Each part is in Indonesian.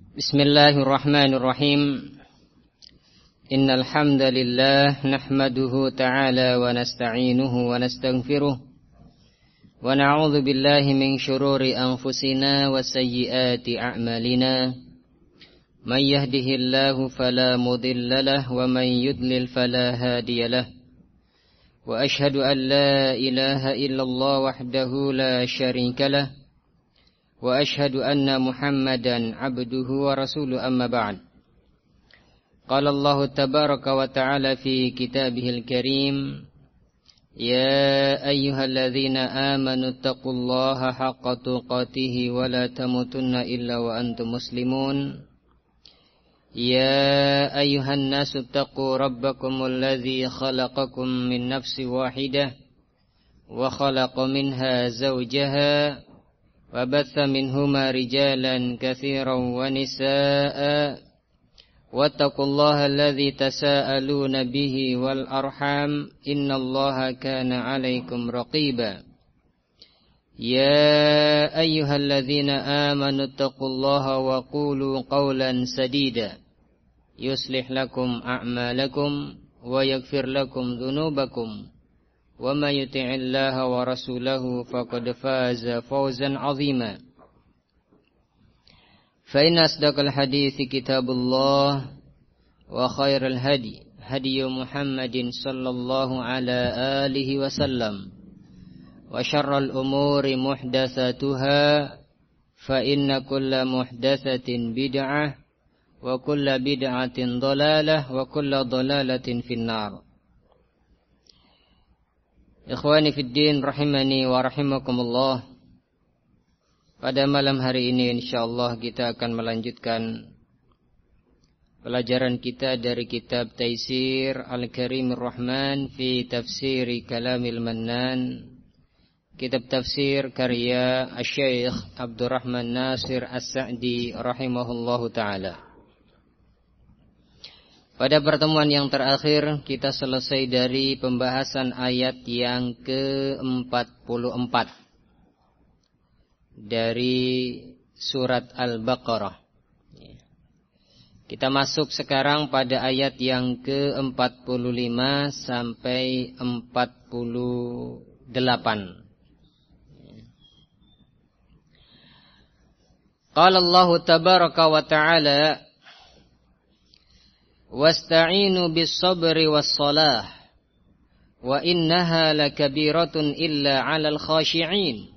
Bismillahirrahmanirrahim. Innal hamdalillah nahmaduhu ta'ala wa nasta'inuhu wa nastaghfiruh wa na'udzu billahi min shururi anfusina wa sayyiati a'malina. May yahdihillahu fala mudilla lahu wa may yudlil fala hadiya lahu. Wa ashhadu an la ilaha illallah wahdahu la syarika lahu. Wa ashhadu anna Muhammadan abduhu wa rasuluhu amma ba'd. Qala Allah tabaraka wa ta'ala fi kitabihil karim, ya ayyuhalladzina amanu taqullaha haqqa tuqatih wa la tamutunna illa wa antum muslimun. Ya ayyuhan nasu taqu rabbakumul ladzi khalaqakum min nafsin wahidah wa khalaqa minha zawjaha وَبَثَّ مِنْهُمَا رِجَالًا كَثِيرًا وَنِسَاءً وَاتَّقُوا اللَّهَ الَّذِي تَسَاءَلُونَ بِهِ وَالْأَرْحَامَ إِنَّ اللَّهَ كَانَ عَلَيْكُمْ رَقِيبًا يَا أَيُّهَا الَّذِينَ آمَنُوا اتَّقُوا اللَّهَ وَقُولُوا قَوْلًا سَدِيدًا يُصْلِحْ لَكُمْ أَعْمَالَكُمْ وَيَغْفِرْ لَكُمْ ذُنُوبَكُمْ وَمَن يُطِعِ اللَّهَ وَرَسُولَهُ فَقَدْ فَازَ فَوْزًا عَظِيمًا فَإِنَّ أَصْدَقَ الْحَدِيثِ كِتَابُ اللَّهِ وَخَيْرَ الْهَدْيِ هَدْيُ مُحَمَّدٍ صَلَّى اللَّهُ عَلَى آلِهِ وَسَلَّمَ وَشَرَّ الْأُمُورِ مُحْدَثَاتُهَا فَإِنَّ كُلَّ مُحْدَثَةٍ بِدْعَةٌ وَكُلَّ بِدْعَةٍ ضَلَالَةٌ وَكُلَّ ضَلَالَةٍ فِي النَّارِ. Ikhwani fiddin rahimani wa rahimakumullah. Pada malam hari ini insyaallah kita akan melanjutkan pelajaran kita dari kitab Taisir Al-Karimur Rahman fi Tafsiri Kalamil Mannan, kitab tafsir karya Asy-Syaikh Abdurrahman Nasir As-Sa'di rahimahullahu taala. Pada pertemuan yang terakhir kita selesai dari pembahasan ayat yang ke-44 dari surat Al-Baqarah. Kita masuk sekarang pada ayat yang ke-45 sampai 48. Qala Allah tabaraka wa ta'ala, wasta'inu bis-sabri was-salah wa innaha lakabiratun illa 'alal khashi'in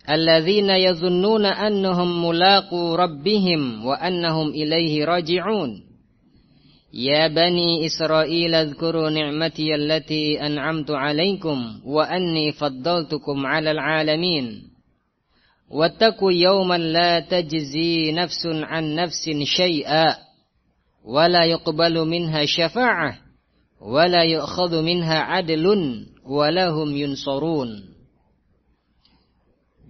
alladzina yadhunnuna annahum mulaqu rabbihim wa annahum ilaihi raji'un. Ya bani Israil adhkuru ni'mati allati an'amtu 'alaikum wa anni faddaltukum 'alal 'alamin wattaqu yawman la tajzi nafsun 'an nafsin syai'a wala yuqbalu minha syafa'ah wala yu'khadhu minha 'adlun walahum yunsarun.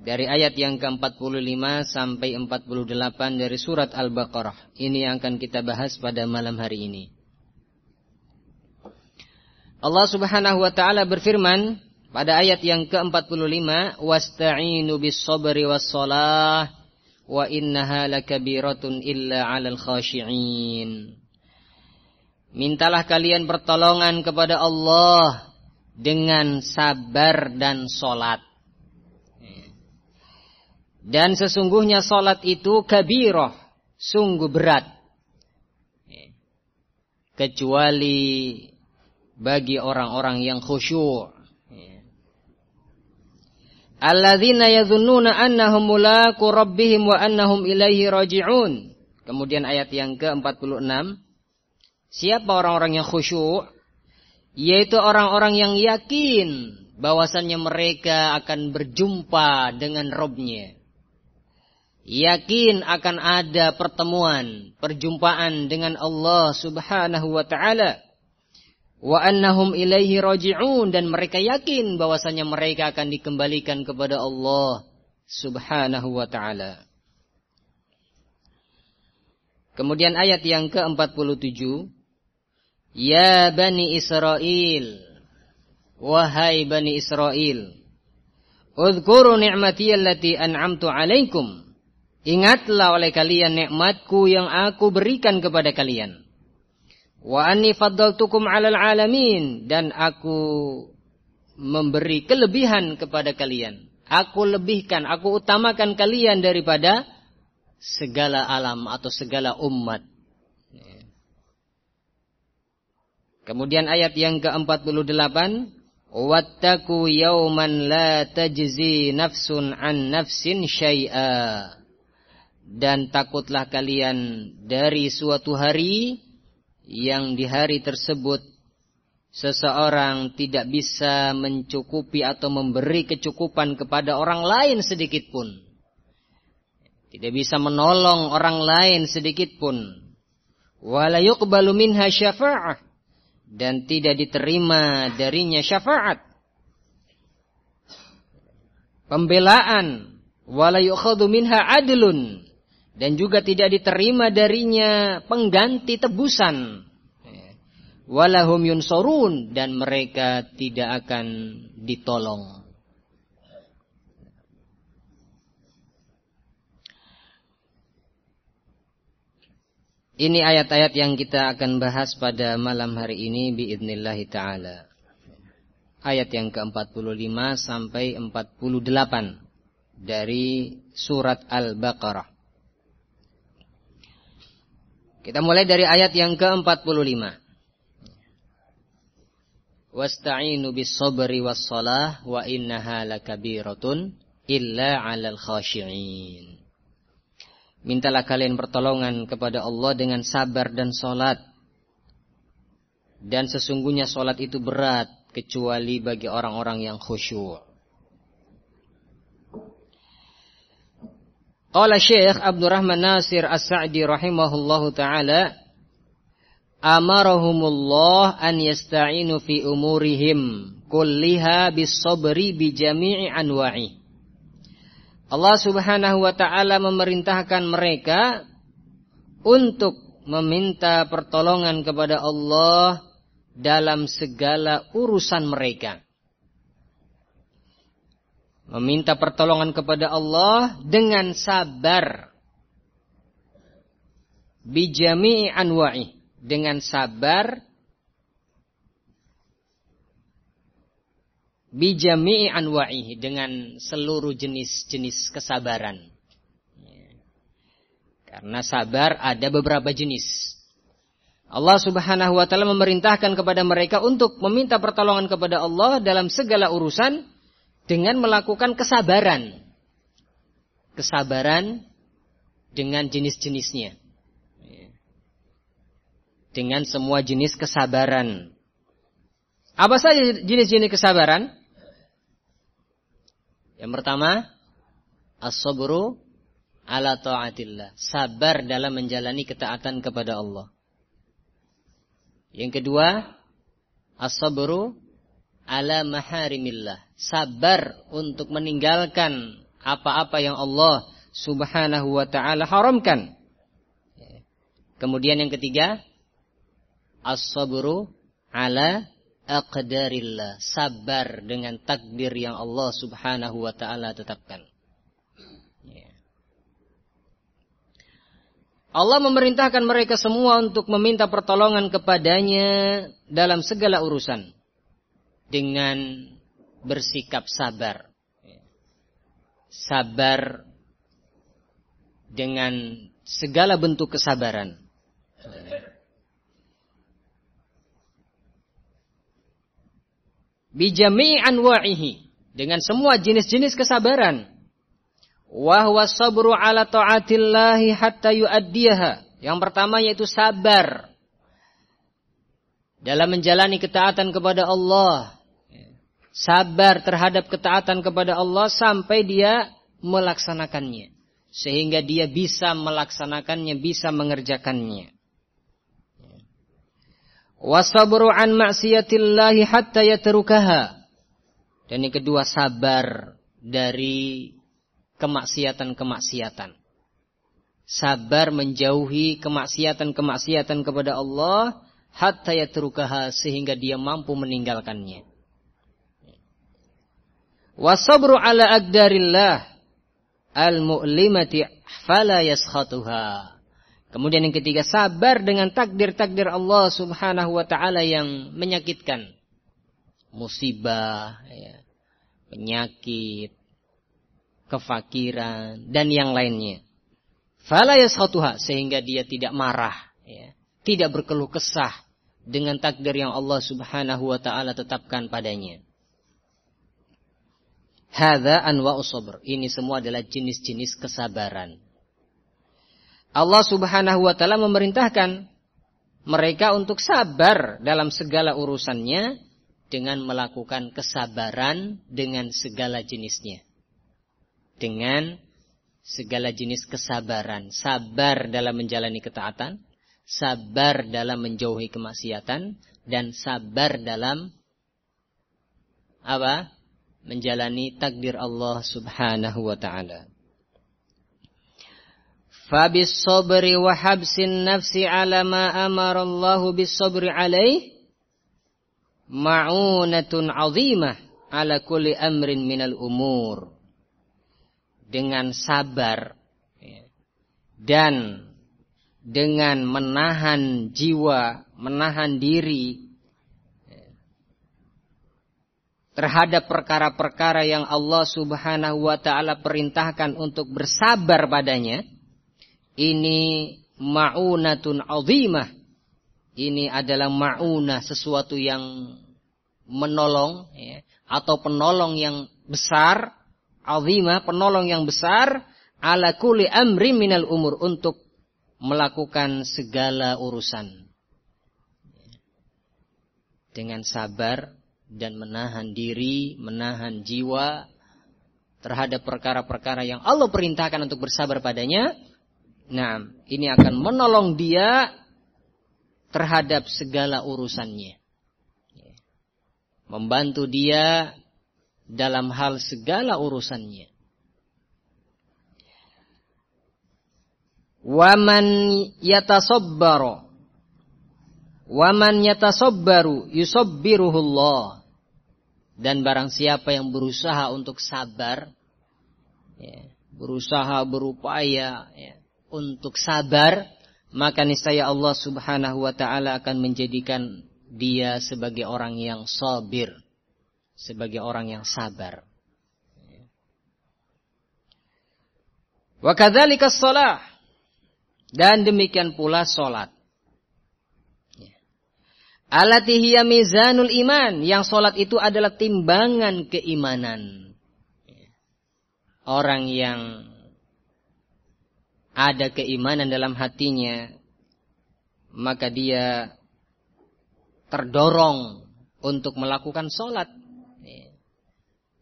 Dari ayat yang ke-45 sampai 48 dari surat Al-Baqarah. Ini yang akan kita bahas pada malam hari ini. Allah Subhanahu wa taala berfirman pada ayat yang ke-45, wasta'inu bis-sabri was-salah wa innaha lakabiratun illa 'alal khashi'in. Mintalah kalian pertolongan kepada Allah dengan sabar dan salat. Dan sesungguhnya salat itu kabirah, sungguh berat. Kecuali bagi orang-orang yang khusyuk. Alladzina yadhunnuna annahum mulaqu rabbihim wa annahum ilaihi raji'un. Kemudian ayat yang ke-46. Siapa orang-orang yang khusyuk? Yaitu orang-orang yang yakin bahwasannya mereka akan berjumpa dengan Rabb-Nya. Yakin akan ada pertemuan, perjumpaan dengan Allah Subhanahu wa ta'ala. Wa annahum ilaihi raji'un, dan mereka yakin bahwasanya mereka akan dikembalikan kepada Allah Subhanahu wa ta'ala. Kemudian ayat yang ke-47, ya Bani Israel, wahai Bani Israel, udhkuru ni'mati allati an'amtu alaikum, Ingatlah oleh kalian nikmatku yang aku berikan kepada kalian. Wa anni faddaltukum 'alal 'alamin, dan aku memberi kelebihan kepada kalian. Aku lebihkan, aku utamakan kalian daripada segala alam atau segala umat. Kemudian ayat yang ke-48, wattaqu yawman la tajzi nafsun an nafsin syai'a. Dan takutlah kalian dari suatu hari yang di hari tersebut seseorang tidak bisa mencukupi atau memberi kecukupan kepada orang lain sedikit pun. Tidak bisa menolong orang lain sedikit pun. Wala yuqbalu minha syafa'ah, dan tidak diterima darinya syafaat, pembelaan. Wala yukhadhu minha adlun, dan juga tidak diterima darinya pengganti tebusan. Walahum yunsurun, dan mereka tidak akan ditolong. Ini ayat-ayat yang kita akan bahas pada malam hari ini biidnillahi ta'ala. Ayat yang ke-45 sampai 48 dari surat Al-Baqarah. Kita mulai dari ayat yang ke-45. Wasta'inu bis-sabri was-shalah wa innaha lakabiratun illa 'alal khashi'in. Mintalah kalian pertolongan kepada Allah dengan sabar dan salat. Dan sesungguhnya salat itu berat kecuali bagi orang-orang yang khusyuk. Qala Syekh Abdurrahman Nasir As-Sa'di rahimahullahu ta'ala, amarahumullah an yasta'inu fi umurihim kulliha bis-sabri bi jami'i anwa'i. Allah Subhanahu wa ta'ala memerintahkan mereka untuk meminta pertolongan kepada Allah dalam segala urusan mereka. Meminta pertolongan kepada Allah dengan sabar. Bijami'i anwa'i, dengan sabar. Bijami'i anwa'ihi, dengan seluruh jenis-jenis kesabaran. Karena sabar ada beberapa jenis. Allah Subhanahu wa ta'ala memerintahkan kepada mereka untuk meminta pertolongan kepada Allah dalam segala urusan dengan melakukan kesabaran. Kesabaran dengan jenis-jenisnya. Dengan semua jenis kesabaran. Apa saja jenis-jenis kesabaran? Yang pertama, as-sabru ala ta'atillah, sabar dalam menjalani ketaatan kepada Allah. Yang kedua, as-sabru ala maharimillah, sabar untuk meninggalkan apa-apa yang Allah Subhanahu wa ta'ala haramkan. Kemudian yang ketiga, as-sabru ala aqdarillah, sabar dengan takdir yang Allah Subhanahu wa ta'ala tetapkan. Allah memerintahkan mereka semua untuk meminta pertolongan kepadanya dalam segala urusan dengan bersikap sabar. Sabar dengan segala bentuk kesabaran. Bijami'i anwa'ihi, dengan semua jenis-jenis kesabaran. Wa huwa sabru ala ta'atillahi hatta yu'addiyaha. Yang pertama yaitu sabar dalam menjalani ketaatan kepada Allah. Sabar terhadap ketaatan kepada Allah sampai dia melaksanakannya, sehingga dia bisa melaksanakannya, bisa mengerjakannya. Wasabru an ma'siyatillahi hatta yatrukaha. Dan yang kedua, sabar dari kemaksiatan-kemaksiatan. Sabar menjauhi kemaksiatan-kemaksiatan kepada Allah hatta yatrukaha, sehingga dia mampu meninggalkannya. Wasabru ala aqdarillah al-mu'limati fala yaskhatuha. Kemudian yang ketiga, sabar dengan takdir-takdir Allah Subhanahu wa taala yang menyakitkan. Musibah, ya, penyakit, kefakiran dan yang lainnya. Fala yaskhatuha, sehingga dia tidak marah, ya, tidak berkeluh kesah dengan takdir yang Allah Subhanahu wa taala tetapkan padanya. Hadza anwa'us sabr. Ini semua adalah jenis-jenis kesabaran. Allah Subhanahu wa taala memerintahkan mereka untuk sabar dalam segala urusannya dengan melakukan kesabaran dengan segala jenisnya. Dengan segala jenis kesabaran. Sabar dalam menjalani ketaatan, sabar dalam menjauhi kemaksiatan, dan sabar dalam apa? Menjalani takdir Allah Subhanahu wa taala. Fabis sabri wa habsin nafsi ala ma amara Allah bis sabri alaih ma'unatun 'azimah ala kulli amrin minal umur. Dengan sabar dan dengan menahan jiwa, menahan diri terhadap perkara-perkara yang Allah Subhanahu wa taala perintahkan untuk bersabar padanya, ini ma'unatun 'azimah. Ini adalah ma'unah, sesuatu yang menolong, ya, atau penolong yang besar, 'azimah, penolong yang besar, ala kulli amri minal umur, untuk melakukan segala urusan. Dengan sabar dan menahan diri, menahan jiwa terhadap perkara-perkara yang Allah perintahkan untuk bersabar padanya. Nah, ini akan menolong dia terhadap segala urusannya. Membantu dia dalam hal segala urusannya. Waman yatasabbaru yusabbiruhullah. Dan barang siapa yang berusaha untuk sabar, ya, berusaha, berupaya, ya, untuk sabar, maka niscaya Allah Subhanahu wa taala akan menjadikan dia sebagai orang yang sabir, sebagai orang yang sabar. Wa kadzalika shalah, dan demikian pula salat. Allati hiya mizanul iman, yang salat itu adalah timbangan keimanan. Orang yang ada keimanan dalam hatinya, maka dia terdorong untuk melakukan salat.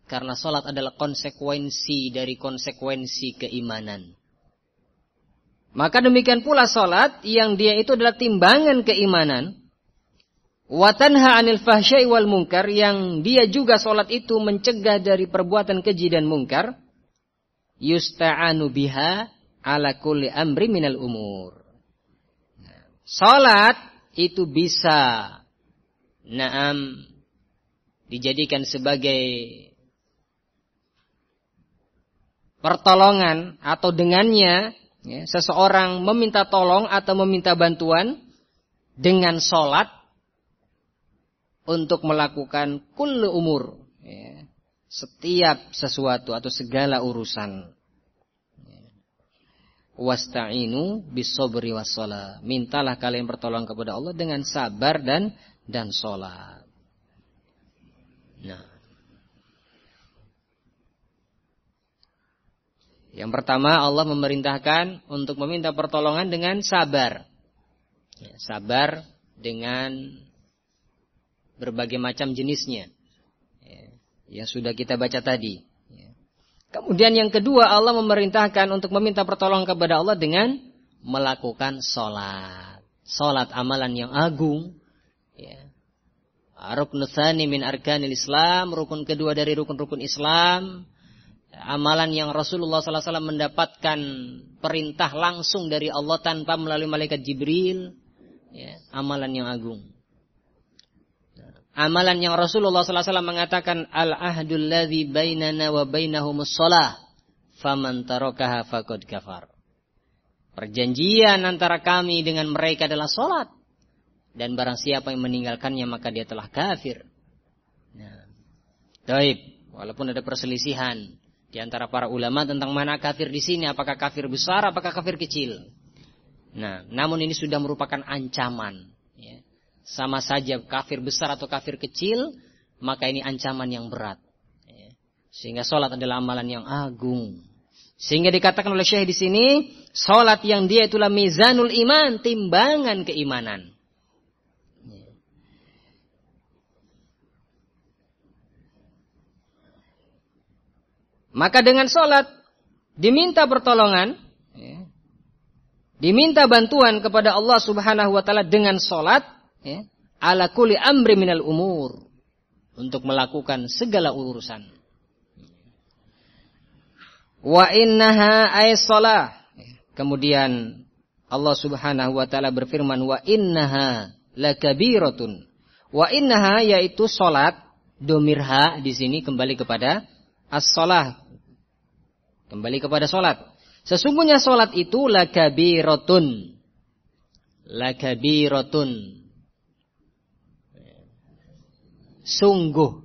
Karena salat adalah konsekuensi dari konsekuensi keimanan. Maka demikian pula salat yang dia itu adalah timbangan keimanan. Wa tanha 'anil fahsya'i wal munkar, yang dia juga salat itu mencegah dari perbuatan keji dan mungkar. Yusta'anu biha ala kulli amri minal umur. Salat itu bisa dijadikan sebagai pertolongan, atau dengannya, ya, seseorang meminta tolong atau meminta bantuan dengan salat untuk melakukan kullu umur, ya, setiap sesuatu atau segala urusan. Wasta'inu bis-sabri was-shalah. Mintalah kalian pertolongan kepada Allah dengan sabar dan salat. Nah, yang pertama, Allah memerintahkan untuk meminta pertolongan dengan sabar. Ya, sabar dengan berbagai macam jenisnya, ya, yang sudah kita baca tadi. Kemudian yang kedua, Allah memerintahkan untuk meminta pertolongan kepada Allah dengan melakukan salat. Salat amalan yang agung, ya. Rukun tsani min arkanil Islam, rukun kedua dari rukun-rukun Islam. Amalan yang Rasulullah sallallahu alaihi wasallam mendapatkan perintah langsung dari Allah tanpa melalui malaikat Jibril, ya, amalan yang agung. Amalan yang Rasulullah sallallahu alaihi wasallam mengatakan, al-ahdul ladzi bainana wa bainahumus shalah, faman tarakaha faqad kafar. Perjanjian antara kami dengan mereka adalah salat. Dan barang siapa yang meninggalkannya maka dia telah kafir. Nah, taib. Walaupun ada perselisihan di antara para ulama tentang mana kafir di sini, apakah kafir besar, apakah kafir kecil. Nah, namun ini sudah merupakan ancaman. Ya. Sama saja kafir besar atau kafir kecil, maka ini ancaman yang berat. Ya. Sehingga sholat adalah amalan yang agung. Sehingga dikatakan oleh Syekh di sini, sholat yang dia itulah mizanul iman, timbangan keimanan. Ya. Maka dengan sholat diminta pertolongan, ya, diminta bantuan kepada Allah Subhanahu wa taala dengan sholat, ya, ala kulli amri minal umur, untuk melakukan segala urusan. Wa innaha ay shalah. Kemudian Allah Subhanahu wa taala berfirman, wa innaha lakabiratun. Wa innaha yaitu salat, domirha di sini kembali kepada as-shalah. Kembali kepada salat. Sesungguhnya salat itu lakabiratun. Lakabiratun. Sungguh,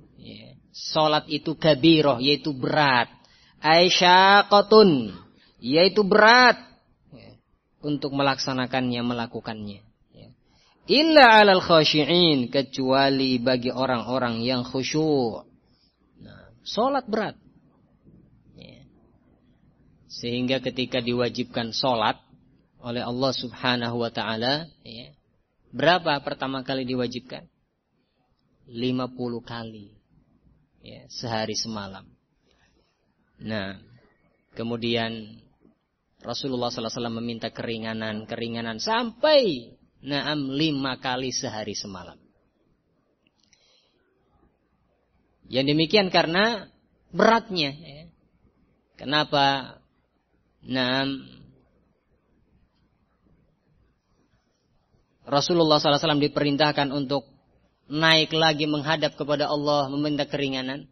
salat itu kabirah, yaitu berat. Aisyaqatun, yaitu berat untuk melaksanakannya, melakukannya. Illa 'alal khashi'in, kecuali bagi orang-orang yang khusyuk. Nah, salat berat. Sehingga ketika diwajibkan salat oleh Allah Subhanahu wa taala, berapa pertama kali diwajibkan? 50 kali. Sehari semalam. Nah, kemudian Rasulullah sallallahu alaihi wasallam meminta keringanan sampai 5 kali sehari semalam. Yang demikian karena beratnya. Kenapa? Rasulullah sallallahu alaihi wasallam diperintahkan untuk naik lagi menghadap kepada Allah meminta keringanan.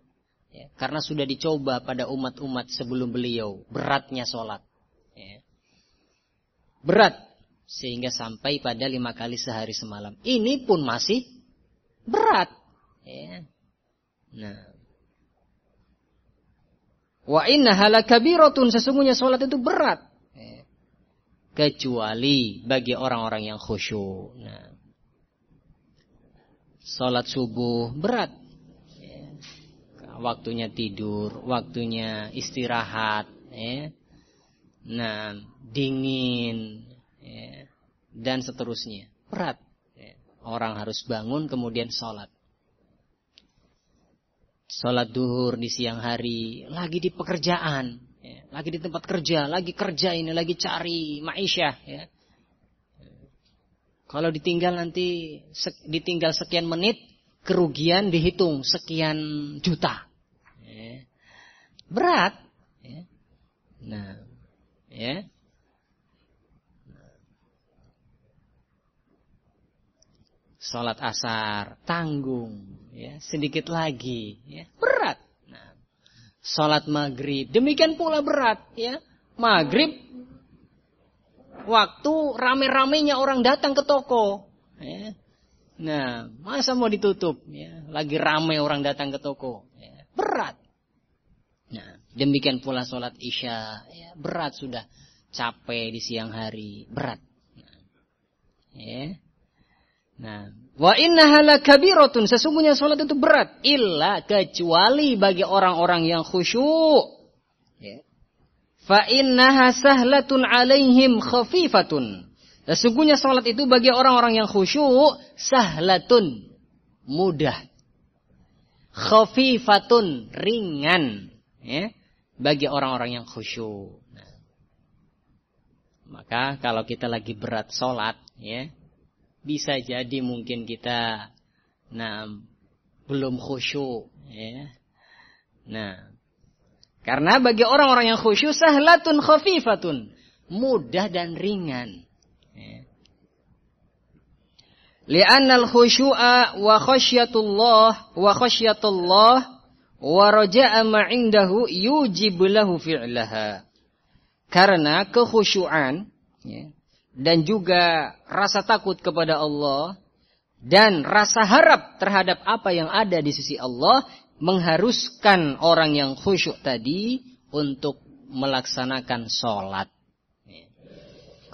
Karena sudah dicoba pada umat-umat sebelum beliau beratnya sholat. Berat sehingga sampai pada 5 kali sehari semalam. Ini pun masih berat. Nah, wa innaha lakabiratun, sesungguhnya sholat itu berat. Kecuali bagi orang-orang yang khusyuk. Nah, sholat subuh berat. Waktunya tidur, waktunya istirahat, nah, dingin, dan seterusnya. Berat. Orang harus bangun kemudian sholat. Sholat duhur di siang hari, lagi di pekerjaan, lagi di tempat kerja, lagi kerja ini, lagi cari ma'isyah. Kalau ditinggal nanti, ditinggal sekian menit, kerugian dihitung sekian juta. Berat. Nah, salat asar tanggung, sedikit lagi, berat. Nah, salat maghrib demikian pula berat, Maghrib waktu rame-ramenya orang datang ke toko, Nah, masa mau ditutup? Lagi ramai orang datang ke toko. Berat. Nah, demikian pula sholat isya. Berat sudah. Capek di siang hari. Berat. Nah, wa innaha lakabiratun, sesungguhnya sholat itu berat. Illa, kecuali bagi orang-orang yang khusyuk. Fa innaha sahlatun alaihim khafifatun. Sesungguhnya sholat itu bagi orang-orang yang khusyuk, sahlatun, mudah. Khafifatun, ringan. Bagi orang-orang yang khusyuk. Nah, maka kalau kita lagi berat sholat, bisa jadi mungkin kita belum khusyuk. Nah, karena bagi orang-orang yang khusyuk, sahlatun khafifatun, mudah dan ringan. Li'annal khusyu'a wa khasyatullah wa raja'a ma'indahu yujibu lahu fi'laha. Karena kekhusyuan ya, dan juga rasa takut kepada Allah dan rasa harap terhadap apa yang ada di sisi Allah mengharuskan orang yang khusyuk tadi untuk melaksanakan sholat.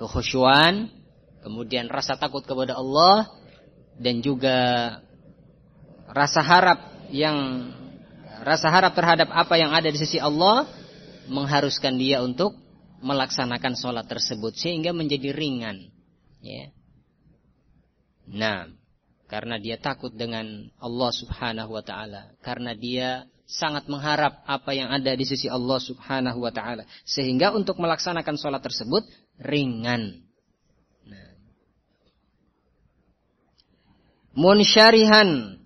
Kekhusyuan, kemudian rasa takut kepada Allah, dan juga rasa harap terhadap apa yang ada di sisi Allah mengharuskan dia untuk melaksanakan sholat tersebut sehingga menjadi ringan. Ya. Nah, karena dia takut dengan Allah Subhanahu wa ta'ala, karena dia sangat mengharap apa yang ada di sisi Allah Subhanahu wa ta'ala, sehingga untuk melaksanakan sholat tersebut ringan. Nah. Munsyarihan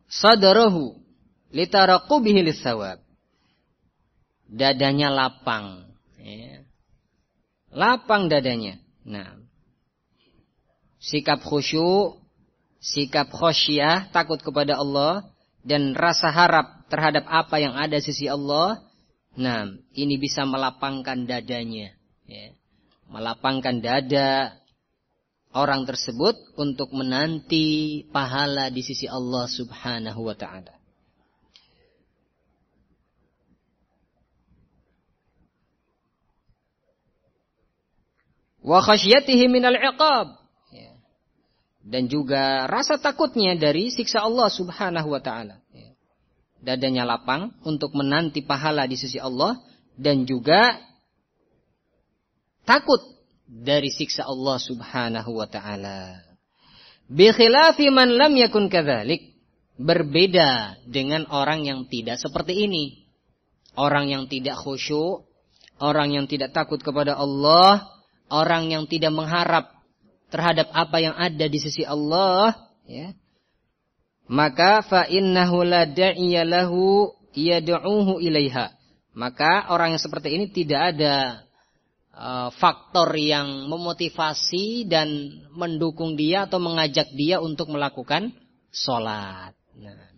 sadrahu litaraqubihi lis-shawab. Dadanya lapang, ya. Lapang dadanya. Nah, sikap khusyuk, sikap khosyah, takut kepada Allah, dan rasa harap terhadap apa yang ada di sisi Allah. Nah, ini bisa melapangkan dadanya, ya. Melapangkan dada orang tersebut untuk menanti pahala di sisi Allah Subhanahu wa ta'ala. Wa khasyatihi minal iqab, dan juga rasa takutnya dari siksa Allah Subhanahu wa ta'ala. Dadanya lapang untuk menanti pahala di sisi Allah, dan juga takut dari siksa Allah Subhanahu wa ta'ala. Bi khilafi man lam yakun kadzalik. Berbeda dengan orang yang tidak seperti ini. Orang yang tidak khusyuk, orang yang tidak takut kepada Allah, orang yang tidak mengharap terhadap apa yang ada di sisi Allah, ya. Maka fa innahu la da'iya lahu yad'uhu ilaiha. Maka orang yang seperti ini tidak ada faktor yang memotivasi dan mendukung dia atau mengajak dia untuk melakukan sholat. Nah,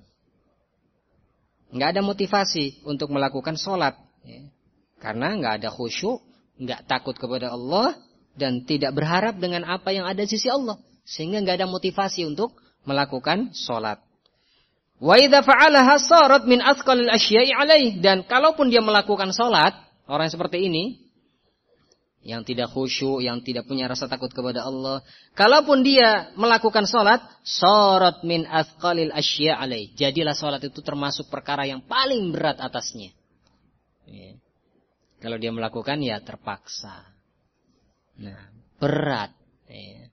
nggak ada motivasi untuk melakukan sholat, ya. Karena nggak ada khusyuk, nggak takut kepada Allah, dan tidak berharap dengan apa yang ada di sisi Allah, sehingga nggak ada motivasi untuk melakukan sholat. Wa idza fa'alaha sarat min athqalil asya'i alaih. Dan kalaupun dia melakukan sholat, orang seperti ini yang tidak khusyuk, yang tidak punya rasa takut kepada Allah, kalaupun dia melakukan sholat, sarat min athqalil asya'i alaih. Jadilah sholat itu termasuk perkara yang paling berat atasnya. Ya. Kalau dia melakukan, ya terpaksa. Nah, berat. Ya.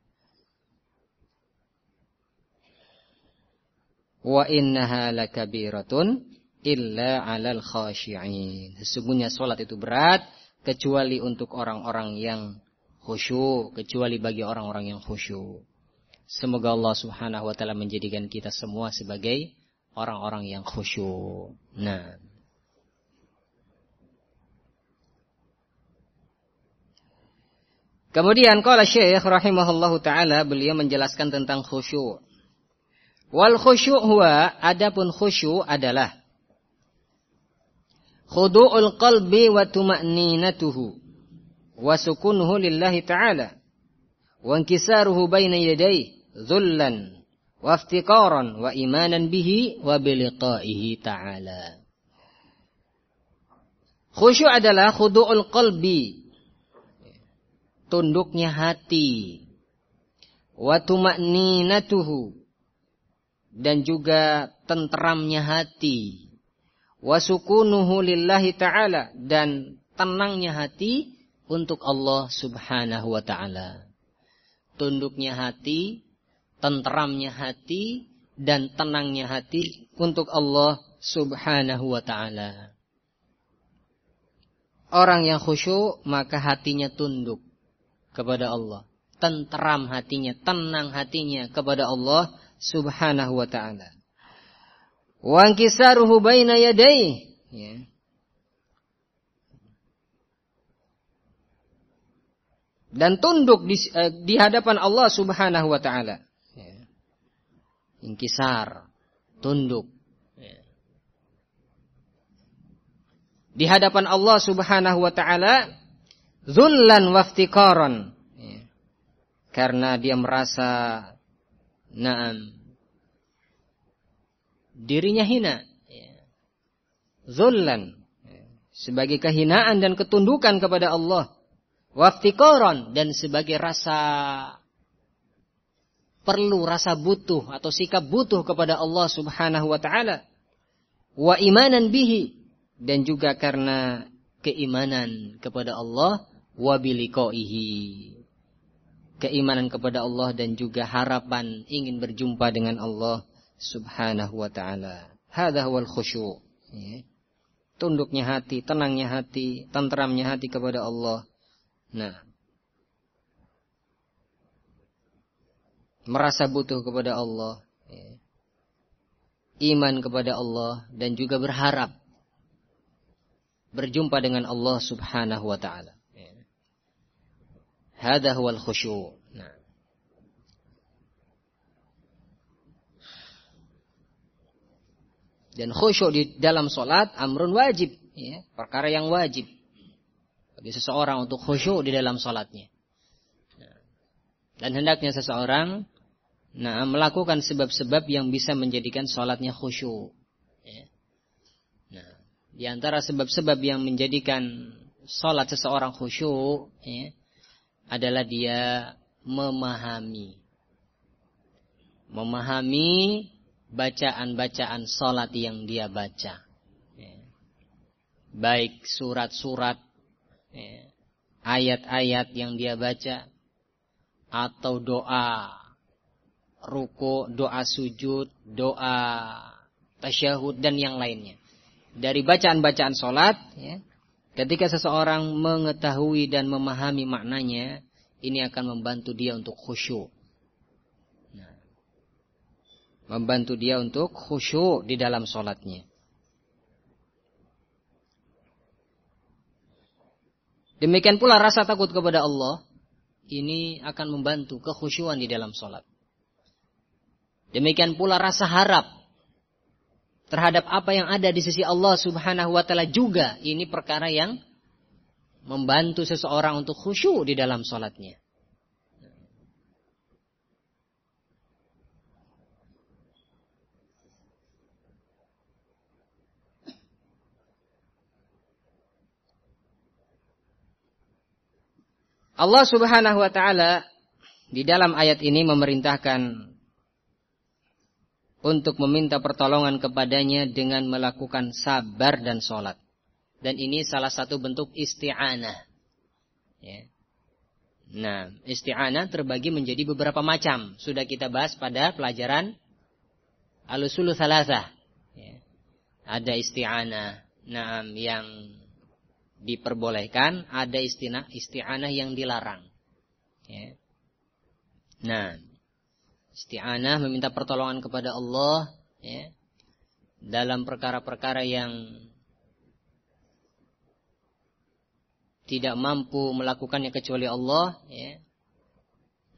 Wa innaha lakabiratun illa 'alal khashi'in. Sesungguhnya salat itu berat kecuali untuk orang-orang yang khusyuk, kecuali bagi orang-orang yang khusyuk. Semoga Allah Subhanahu wa taala menjadikan kita semua sebagai orang-orang yang khusyuk. Nah, kemudian qala Syekh rahimahullahu taala, beliau menjelaskan tentang khusyuk. Wal khusyuk huwa, adapun khusyuk adalah khudu'ul qalbi wa tuma'ninatuhu wa sukunuhu lillahi ta'ala wa inkisaruhu baina yadayhi dhullan wa iftiqaran wa imanan bihi wa biliqa'ihi ta'ala. Khusyuk adalah khudu'ul qalbi, tunduknya hati, wa tuma'ninatuhu, dan juga tenteramnya hati, wasukunuhu lillahi ta'ala, dan tenangnya hati untuk Allah Subhanahu wa ta'ala. Tunduknya hati, tenteramnya hati, dan tenangnya hati untuk Allah Subhanahu wa ta'ala. Orang yang khusyuk, maka hatinya tunduk kepada Allah, tenteram hatinya, tenang hatinya kepada Allah Subhanahu wa ta'ala. Wa inkisaruhu baina yadayhi, ya. Dan tunduk di hadapan Allah Subhanahu wa ta'ala, ya. Inkisar, tunduk, ya. Di hadapan Allah Subhanahu wa ta'ala, dzullan wa iftiqaran, karena dia merasa dirinya hina, zullan, sebagai kehinaan dan ketundukan kepada Allah, waftiqaran, dan sebagai rasa perlu, rasa butuh atau sikap butuh kepada Allah Subhanahu wa taala, wa imanan bihi, dan juga karena keimanan kepada Allah, wa biliqaihi, keimanan kepada Allah dan juga harapan ingin berjumpa dengan Allah Subhanahu wa taala. Hadza huwal khusyu'. Tunduknya hati, tenangnya hati, tentramnya hati kepada Allah. Merasa butuh kepada Allah, iman kepada Allah, dan juga berharap berjumpa dengan Allah Subhanahu wa taala. Hadza huwal khusyu'. Dan khusyuk di dalam salat amrun wajib, perkara yang wajib bagi seseorang untuk khusyuk di dalam salatnya. Dan hendaknya seseorang melakukan sebab-sebab yang bisa menjadikan salatnya khusyuk. Di antara sebab-sebab yang menjadikan salat seseorang khusyuk, adalah dia memahami bacaan-bacaan salat yang dia baca, baik surat-surat, ayat-ayat yang dia baca, atau doa ruku, doa sujud, doa tasyahud, dan yang lainnya. Dari bacaan-bacaan salat, ketika seseorang mengetahui dan memahami maknanya, ini akan membantu dia untuk khusyuk. Membantu dia untuk khusyuk di dalam salatnya. Demikian pula rasa takut kepada Allah, ini akan membantu kekhusyuan di dalam salat. Demikian pula rasa harap terhadap apa yang ada di sisi Allah Subhanahu wa taala juga, ini perkara yang membantu seseorang untuk khusyuk di dalam salatnya. Allah Subhanahu wa taala di dalam ayat ini memerintahkan untuk meminta pertolongan kepadanya dengan melakukan sabar dan sholat. Dan ini salah satu bentuk isti'anah. Isti'anah terbagi menjadi beberapa macam. Sudah kita bahas pada pelajaran al-usul tsalatsah. Ada isti'anah yang diperbolehkan, ada isti'anah yang dilarang. Isti'anah meminta pertolongan kepada Allah dalam perkara-perkara yang tidak mampu melakukannya kecuali Allah,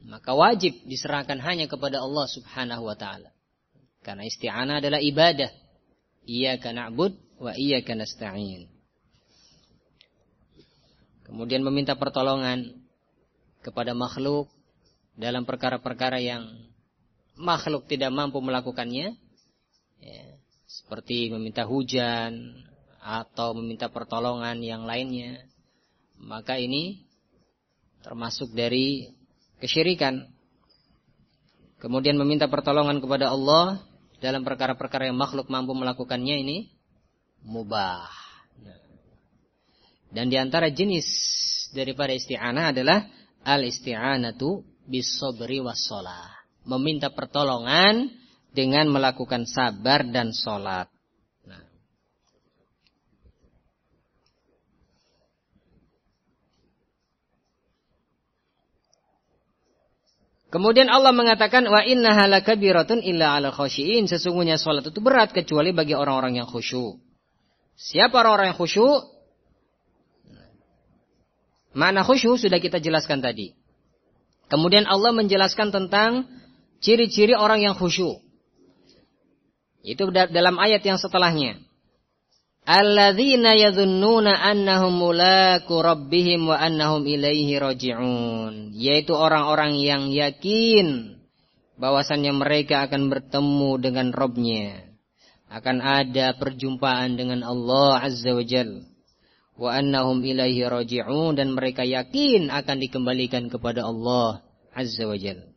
maka wajib diserahkan hanya kepada Allah Subhanahu wa taala. Karena isti'anah adalah ibadah. Iyyaka na'bud wa iyyaka nasta'in. Kemudian meminta pertolongan kepada makhluk dalam perkara-perkara yang makhluk tidak mampu melakukannya, seperti meminta hujan atau meminta pertolongan yang lainnya, maka ini termasuk dari kesyirikan. Kemudian meminta pertolongan kepada Allah dalam perkara-perkara yang makhluk mampu melakukannya, ini mubah. Dan di antara jenis daripada isti'anah adalah al-isti'anatu bis-sabri was-shalah. Meminta pertolongan dengan melakukan sabar dan sholat. Kemudian Allah mengatakan, wa innaha lakabiratun illa 'alal khashiyin. Sesungguhnya sholat itu berat kecuali bagi orang-orang yang khusyuk. Siapa orang-orang yang khusyuk? Makna khusyuk sudah kita jelaskan tadi. Kemudian Allah menjelaskan tentang ciri-ciri orang yang khusyuk. Itu dalam ayat yang setelahnya. alladzina yadhunnuna annahum mulaqu rabbihim wa annahum ilaihi raji'un, yaitu orang-orang yang yakin bahwasannya mereka akan bertemu dengan Rabb-nya, akan ada perjumpaan dengan Allah Azza wa Jalla, wa annahum ilaihi raji'un, dan mereka yakin akan dikembalikan kepada Allah Azza wa Jalla.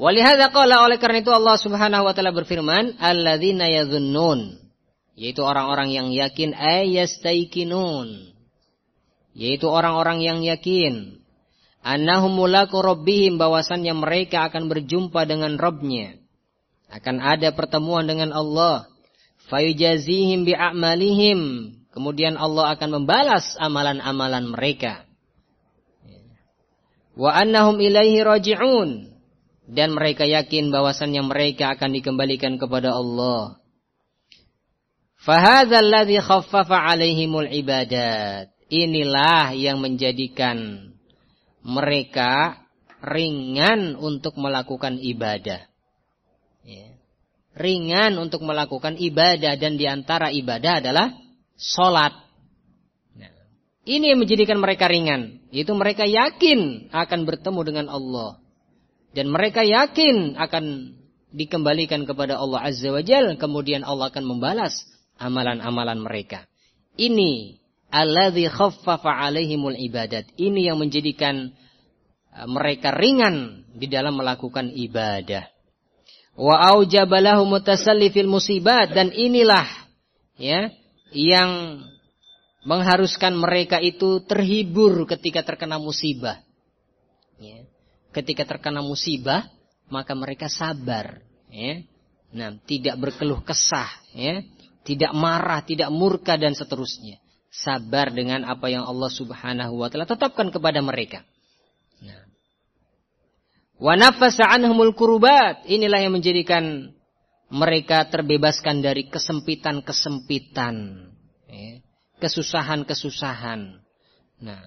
Walihada qala, oleh karena itu Allah Subhanahu wa taala berfirman, alladzina yadhunnun, yaitu orang-orang yang yakin, ayastaikinun, yaitu orang-orang yang yakin, annahum mulaqu rabbihim, bahwasannya mereka akan berjumpa dengan Rabb-nya, akan ada pertemuan dengan Allah, fayujazihim bi'amalihim, kemudian Allah akan membalas amalan-amalan mereka, wa annahum ilaihi raji'un, dan mereka yakin bahwasannya mereka akan dikembalikan kepada Allah. Fahadzal ladzi khaffafa 'alaihimul ibadat, inilah yang menjadikan mereka ringan untuk melakukan ibadah. Ya. Ringan untuk melakukan ibadah, dan diantara ibadah adalah sholat. Nah, ini yang menjadikan mereka ringan. Itu mereka yakin akan bertemu dengan Allah, dan mereka yakin akan dikembalikan kepada Allah Azza wa Jalla. Kemudian Allah akan membalas amalan-amalan mereka. Ini alladzi khaffafa 'alaihimul ibadat. Ini yang menjadikan mereka ringan di dalam melakukan ibadah. Wa aujaba lahum mutasalli fil musibat, dan inilah ya yang mengharuskan mereka itu terhibur ketika terkena musibah. Ya. Ketika terkena musibah, maka mereka sabar, ya. Nah, tidak berkeluh kesah, ya. Tidak marah, tidak murka, dan seterusnya. Sabar dengan apa yang Allah Subhanahu wa taala tetapkan kepada mereka. Nah. Wa nafasa anhumul kurubat, inilah yang menjadikan mereka terbebaskan dari kesempitan-kesempitan, ya. Kesusahan-kesusahan. Nah.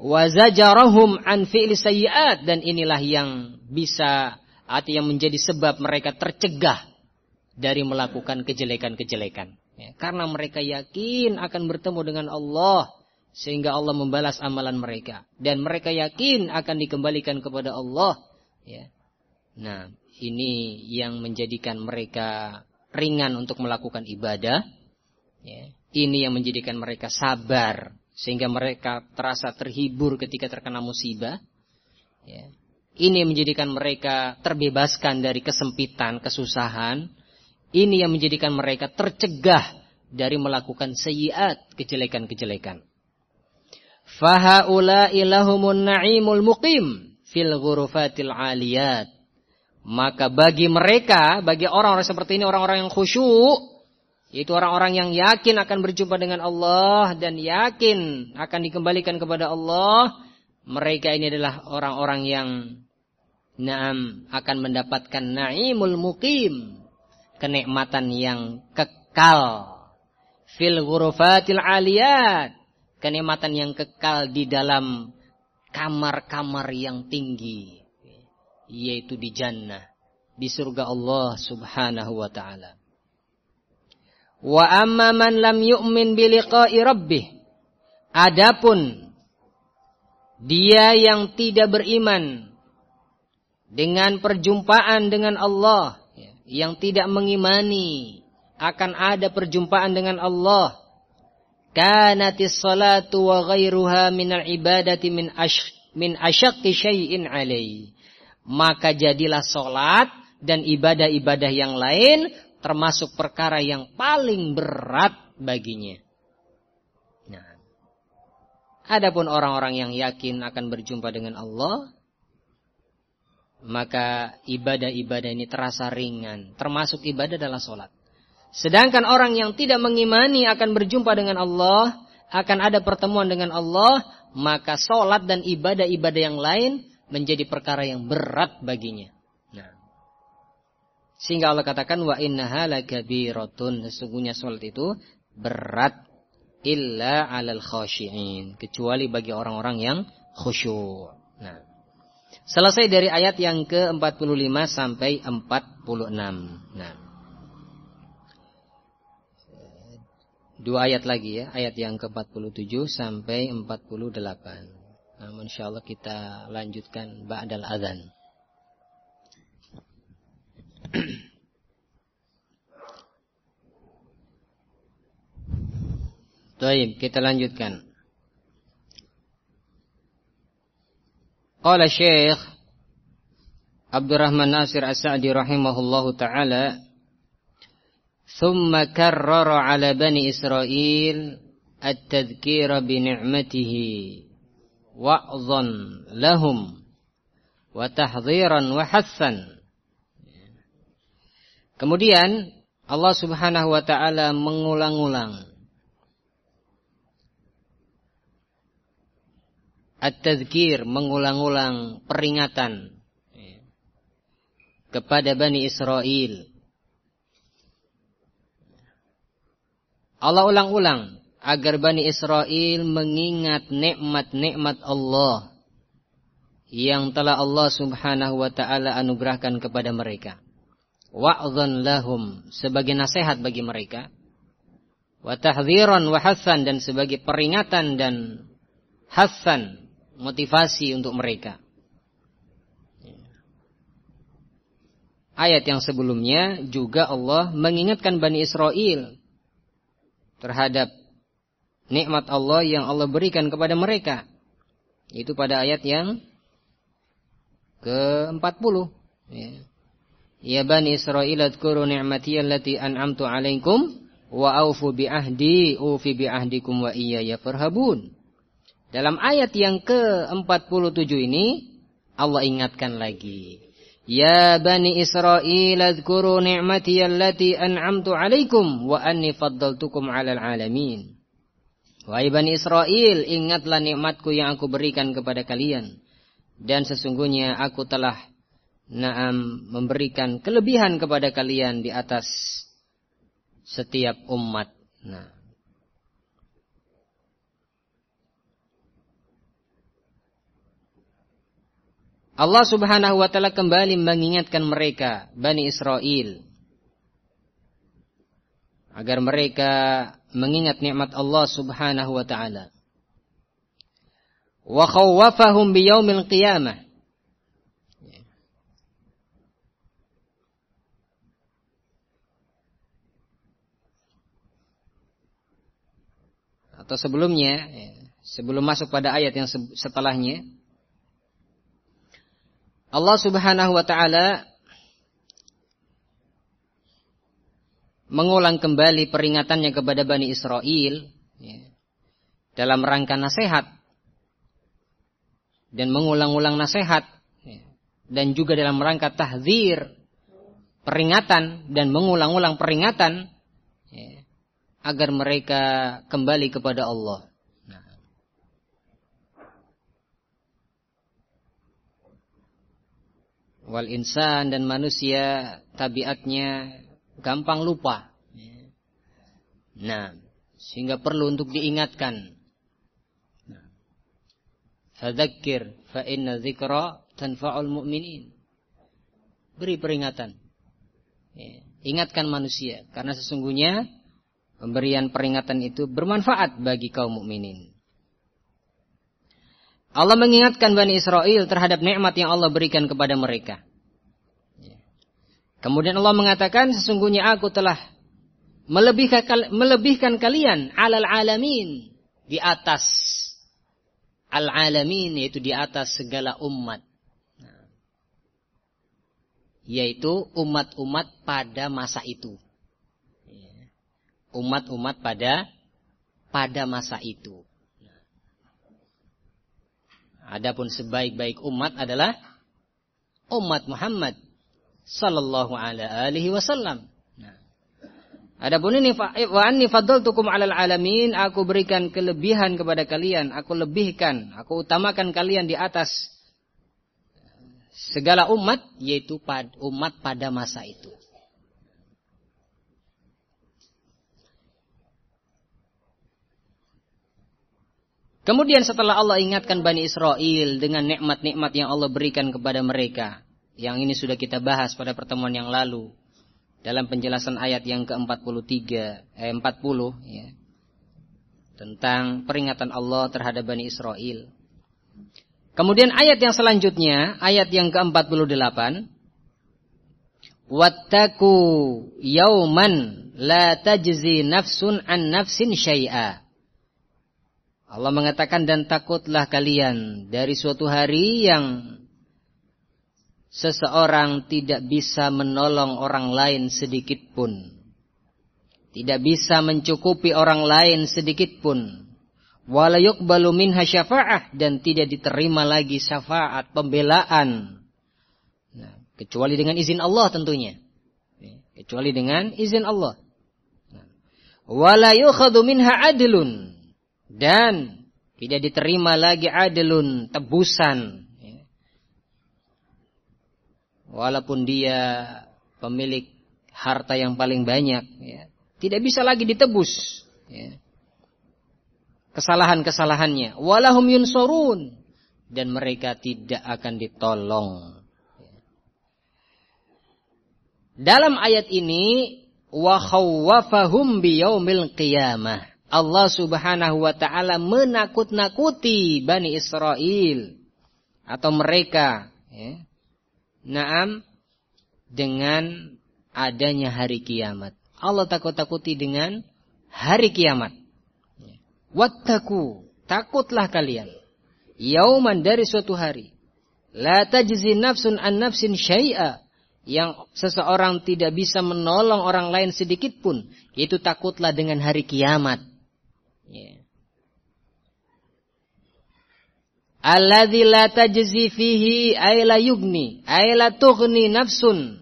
Wa zajarahum an fi'li sayyi'at, dan inilah yang bisa atau yang menjadi sebab mereka tercegah dari melakukan kejelekan-kejelekan, ya, karena mereka yakin akan bertemu dengan Allah, sehingga Allah membalas amalan mereka, dan mereka yakin akan dikembalikan kepada Allah, ya. Nah, ini yang menjadikan mereka ringan untuk melakukan ibadah, ya. Ini yang menjadikan mereka sabar, sehingga mereka terasa terhibur ketika terkena musibah, ya. Ini yang menjadikan mereka terbebaskan dari kesempitan, kesusahan. Ini yang menjadikan mereka tercegah dari melakukan sayyiat, kejelekan-kejelekan. Fahaula'i lahumun na'imul muqim fil ghurufatil 'aliyat. Maka bagi mereka, bagi orang-orang seperti ini, orang-orang yang khusyuk, yaitu orang-orang yang yakin akan berjumpa dengan Allah dan yakin akan dikembalikan kepada Allah, mereka ini adalah orang-orang yang akan mendapatkan na'imul muqim, kenikmatan yang kekal, fil ghurufatil 'aliyat, kenikmatan yang kekal di dalam kamar-kamar yang tinggi, yaitu di jannah, di surga Allah Subhanahu wa taala. Wa amma man lam yu'min bi liqa'i rabbih, adapun dia yang tidak beriman dengan perjumpaan dengan Allah, yang tidak mengimani akan ada perjumpaan dengan Allah, kanatis salatu wa ghairuha minal ibadati min asyaqqi syai'in alaihi, maka jadilah salat dan ibadah-ibadah yang lain termasuk perkara yang paling berat baginya. Nah, adapun orang-orang yang yakin akan berjumpa dengan Allah, maka ibadah-ibadah ini terasa ringan, termasuk ibadah adalah salat. Sedangkan orang yang tidak mengimani akan berjumpa dengan Allah, akan ada pertemuan dengan Allah, maka salat dan ibadah-ibadah yang lain menjadi perkara yang berat baginya. Nah, sehingga Allah katakan wa innaha lakabiratun, sesungguhnya salat itu berat, illa 'alal khashi'in, kecuali bagi orang-orang yang khusyuk. Nah, selesai dari ayat yang ke-45 sampai 46. Nah, 2 ayat lagi ya, ayat yang ke-47 sampai 48. Nah, insyaallah kita lanjutkan ba'dal adzan. Baik, kita lanjutkan. Qala Syekh Abdurrahman Nasir As-Sa'di rahimahullahu taala, "Tsumma karrara 'ala bani Israil at-tadhkira bi ni'matihi wa'dhan lahum wa tahdhiran wa hassan." Kemudian Allah Subhanahu wa taala mengulang-ulang at-tadhkir, mengulang-ulang peringatan kepada Bani Israel. Allah ulang-ulang agar Bani Israel mengingat nikmat-nikmat Allah yang telah Allah Subhanahu wa taala anugerahkan kepada mereka. Wa'dhan lahum, sebagai nasihat bagi mereka. Wa tahdhiran wa hassan, dan sebagai peringatan dan hassan, motivasi untuk mereka. Ayat yang sebelumnya juga Allah mengingatkan Bani Israel terhadap nikmat Allah yang Allah berikan kepada mereka. Itu pada ayat yang ke-40. Ya Bani Israel adhkuru ni'mati allati an'amtu 'alaikum wa aufu bi ahdi ufi bi ahdikum wa iyaya farhabun. Dalam ayat yang ke-47 ini Allah ingatkan lagi. Ya Bani Israil adhkuru ni'mati allati an'amtu 'alaikum wa anni faddaltukum 'alal 'alamin. Wahai Bani Israil, ingatlah nikmatku yang aku berikan kepada kalian, dan sesungguhnya aku telah memberikan kelebihan kepada kalian di atas setiap umat. Allah Subhanahu wa taala kembali mengingatkan mereka, Bani Israel, agar mereka mengingat nikmat Allah Subhanahu wa taala. Wa khawwafahum biyaumil qiyamah. Atau sebelumnya, sebelum masuk pada ayat yang setelahnya, Allah Subhanahu wa taala mengulang kembali peringatannya kepada Bani Israel dalam rangka nasihat, dan mengulang-ulang nasihat, dan juga dalam rangka tahdzir, peringatan, dan mengulang-ulang peringatan agar mereka kembali kepada Allah. Wal insan, dan manusia tabiatnya gampang lupa. Sehingga perlu untuk diingatkan. Fadzakir fa inna dzikra tanfa'ul mu'minin. Beri peringatan. Ingatkan manusia, karena sesungguhnya pemberian peringatan itu bermanfaat bagi kaum mukminin. Allah mengingatkan Bani Israel terhadap nikmat yang Allah berikan kepada mereka. Kemudian Allah mengatakan, sesungguhnya aku telah melebihkan kalian alal alamin, di atas al-alamin, yaitu di atas segala umat. Yaitu umat-umat pada masa itu. Umat-umat pada masa itu. Adapun sebaik-baik umat adalah umat Muhammad sallallahu alaihi wasallam. Adapun ini wa anni faddaltukum 'alal alamin, aku berikan kelebihan kepada kalian, aku lebihkan, aku utamakan kalian di atas segala umat, yaitu umat pada masa itu. Kemudian setelah Allah ingatkan Bani Israel dengan nikmat-nikmat yang Allah berikan kepada mereka, yang ini sudah kita bahas pada pertemuan yang lalu dalam penjelasan ayat yang ke-40 ya. tentang peringatan Allah terhadap Bani Israel. Kemudian ayat yang selanjutnya, ayat yang ke-48. Wattaku yauman la tajzi nafsun an nafsin syai'a. Allah mengatakan, dan takutlah kalian dari suatu hari yang seseorang tidak bisa menolong orang lain sedikit pun. Tidak bisa mencukupi orang lain sedikit pun. Wala yuqbalu minha syafa'ah, dan tidak diterima lagi syafaat, pembelaan. Nah, kecuali dengan izin Allah tentunya. Kecuali dengan izin Allah. Wala yukhadhu minha adlun, dan tidak diterima lagi adlun, tebusan. Walaupun dia pemilik harta yang paling banyak, tidak bisa lagi ditebus kesalahan-kesalahannya. Walahum yunsurun, dan mereka tidak akan ditolong. Dalam ayat ini, wa khawwafahum biyaumil qiyamah. Allah Subhanahu wa taala menakut-nakuti Bani Israel atau mereka, Naam, dengan adanya hari kiamat. Allah takut-takuti dengan hari kiamat. Wattaku, takutlah kalian. Yauman, dari suatu hari. La tajzi nafsun an nafsin syai'a, yang seseorang tidak bisa menolong orang lain sedikit pun. Itu takutlah dengan hari kiamat. Alladzi la tajzi fihi ay la yugni ay la tughni nafsun.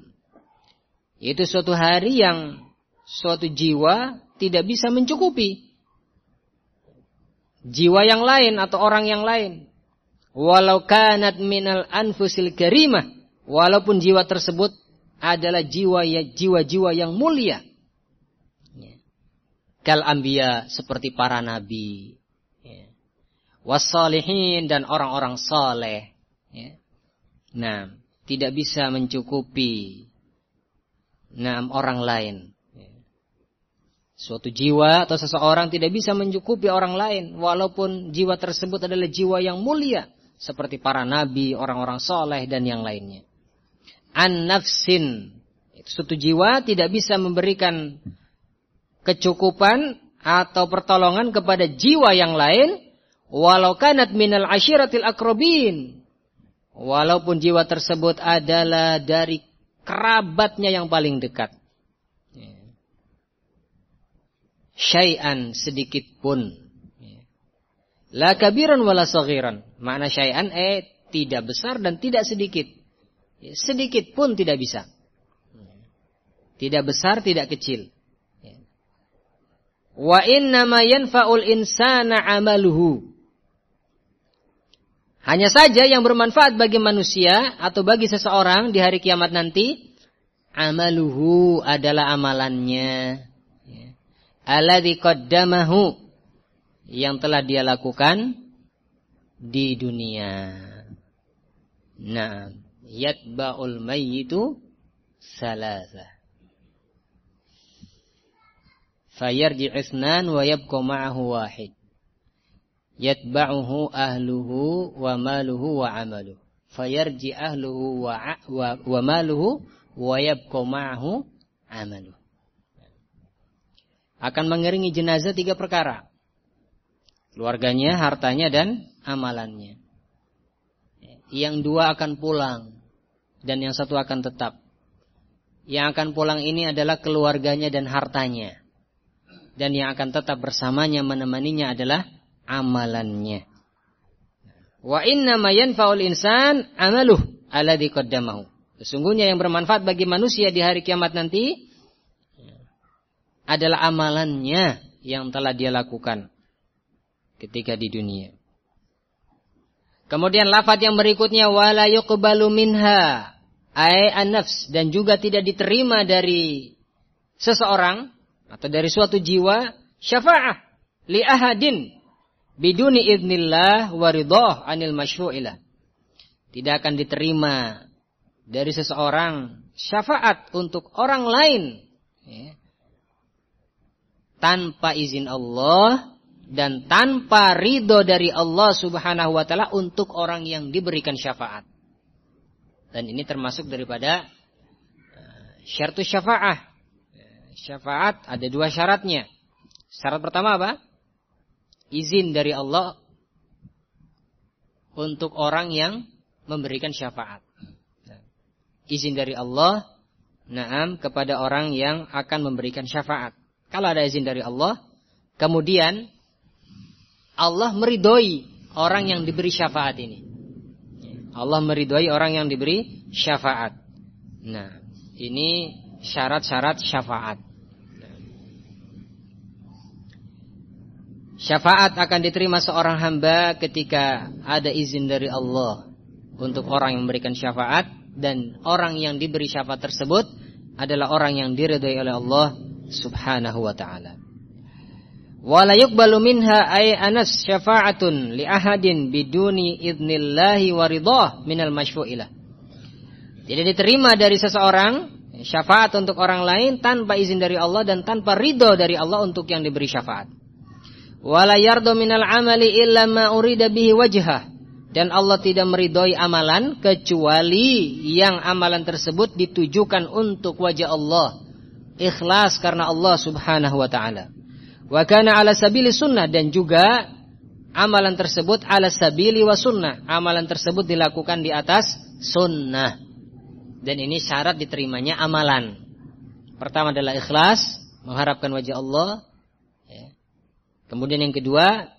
Itu suatu hari yang suatu jiwa tidak bisa mencukupi jiwa yang lain atau orang yang lain. Walau kanat minal anfusil karimah, walaupun jiwa tersebut adalah jiwa-jiwa yang mulia. Kal anbiya, seperti para nabi. Wassalihin, dan orang-orang saleh. Nah, tidak bisa mencukupi orang lain. Suatu jiwa atau seseorang tidak bisa mencukupi orang lain, walaupun jiwa tersebut adalah jiwa yang mulia, seperti para nabi, orang-orang saleh, dan yang lainnya. An-nafsin, suatu jiwa tidak bisa memberikan kecukupan atau pertolongan kepada jiwa yang lain, walau kanat minal ashiratil akrobin, walaupun jiwa tersebut adalah dari kerabatnya yang paling dekat. Syai'an, sedikit pun. La kabiran wala saghiran. Makna syai'an, tidak besar dan tidak sedikit. Sedikit pun tidak bisa. Tidak besar, tidak kecil. Wa innama yanfa'ul insana amaluhu. Hanya saja yang bermanfaat bagi manusia atau bagi seseorang di hari kiamat nanti, amaluhu adalah amalannya. Alladzi qaddamahu, yang telah dia lakukan di dunia. Nah, yatba'ul mayyitu salasa. Fayarji' itsnan wa yabqa ma'ahu wahid. Yatba'uhu ahluhu wa maluhu wa amaluhu. Fayarji' ahluhu wa maluhu wa yabqa ma'ahu amaluhu. Akan mengiringi jenazah 3 perkara. Keluarganya, hartanya, dan amalannya. Yang 2 akan pulang, dan yang 1 akan tetap. Yang akan pulang ini adalah keluarganya dan hartanya. Dan yang akan tetap bersamanya, menemaninya adalah amalannya. Wa inna ma yanfa'ul insan amaluh alladzi qaddamahu. Sesungguhnya yang bermanfaat bagi manusia di hari kiamat nanti adalah amalannya yang telah dia lakukan ketika di dunia. Kemudian lafaz yang berikutnya, wala yuqbalu minha ay an-nafs, dan juga tidak diterima dari seseorang atau dari suatu jiwa syafa'ah li ahadin biduni idznillah wa ridhah anil masyru'illah. Tidak akan diterima dari seseorang syafaat untuk orang lain, tanpa izin Allah dan tanpa ridho dari Allah Subhanahu wa taala untuk orang yang diberikan syafaat. Dan ini termasuk daripada syaratus syafa'ah. Syafaat ada 2 syaratnya. Syarat pertama apa? Izin dari Allah untuk orang yang memberikan syafaat. Izin dari Allah, kepada orang yang akan memberikan syafaat. Kalau ada izin dari Allah, kemudian Allah meridhoi orang yang diberi syafaat ini. Allah meridhoi orang yang diberi syafaat. Nah, ini syarat-syarat syafaat. Syafaat akan diterima seorang hamba ketika ada izin dari Allah untuk orang yang memberikan syafaat, dan orang yang diberi syafaat tersebut adalah orang yang diridhai oleh Allah Subhanahu wa ta'ala. Wa la yuqbalu minha ay anas syafa'atun li ahadin biduni idnillahi wa ridhah minal masyfu'ilah. Tidak diterima dari seseorang syafaat untuk orang lain tanpa izin dari Allah dan tanpa ridho dari Allah untuk yang diberi syafaat. Wa la yardu minal amali illa ma urida bihi wajhah. Dan Allah tidak meridhoi amalan kecuali yang amalan tersebut ditujukan untuk wajah Allah, ikhlas karena Allah Subhanahu wa ta'ala. Wa kana ala sabili sunnah, dan juga amalan tersebut ala sabili wa sunnah, amalan tersebut dilakukan di atas sunnah. Dan ini syarat diterimanya amalan. Pertama adalah ikhlas, mengharapkan wajah Allah. Kemudian yang kedua,